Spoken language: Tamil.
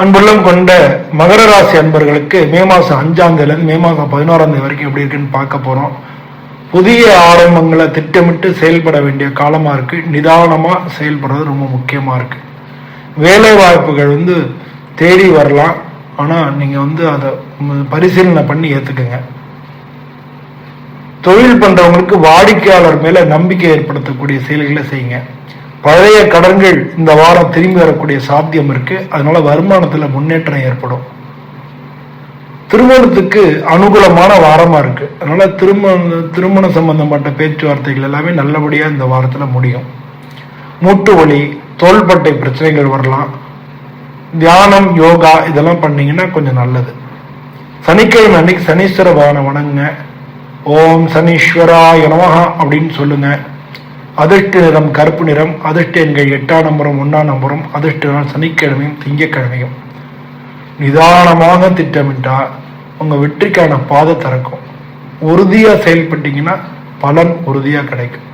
அன்புள்ளம் கொண்ட மகர ராசி அன்பர்களுக்கு மே மாதம் 5ஆம் தேதியிலிருந்து மே மாதம் 11ஆம் தேதி வரைக்கும் எப்படி இருக்குன்னு பார்க்க போகிறோம். புதிய ஆரம்பங்களை திட்டமிட்டு செயல்பட வேண்டிய காலமாக இருக்குது. நிதானமாக செயல்படுறது ரொம்ப முக்கியமாக இருக்குது. வேலை வாய்ப்புகள் தேடி வரலாம். ஆனால் நீங்கள் அதை பரிசீலனை பண்ணி ஏற்றுக்குங்க. தொழில் பண்ணுறவங்களுக்கு வாடிக்கையாளர் மேலே நம்பிக்கை ஏற்படுத்தக்கூடிய செயல்களை செய்யுங்க. பழைய கடன்கள் இந்த வாரம் திரும்பி வரக்கூடிய சாத்தியம் இருக்கு. அதனால வருமானத்துல முன்னேற்றம் ஏற்படும். திருமணத்துக்கு அனுகூலமான வாரமா இருக்கு. அதனால திருமண சம்பந்தப்பட்ட பேச்சுவார்த்தைகள் எல்லாமே நல்லபடியா இந்த வாரத்துல முடியும். மூட்டு வலி, தோள்பட்டை பிரச்சனைகள் வரலாம். தியானம், யோகா இதெல்லாம் பண்ணீங்கன்னா கொஞ்சம் நல்லது. சனிக்கிழமை அன்னைக்கு சனீஸ்வர பகவானை வணங்குங்க. ஓம் சனீஸ்வராய நமஹ அப்படின்னு சொல்லுங்க. அதிர்ஷ்ட நிறம் கருப்பு நிறம். அதிர்ஷ்ட எண்கள் 8ஆம் நம்பரும் 1ஆம் நம்பரும். அதிர்ஷ்ட நாள் சனிக்கிழமையும் திங்கக்கிழமையும். நிதானமாக திட்டமிட்டா உங்க வெற்றிக்கான பாதை திறக்கும். உறுதியா செயல்பட்டீங்கன்னா பலன் உறுதியா கிடைக்கும்.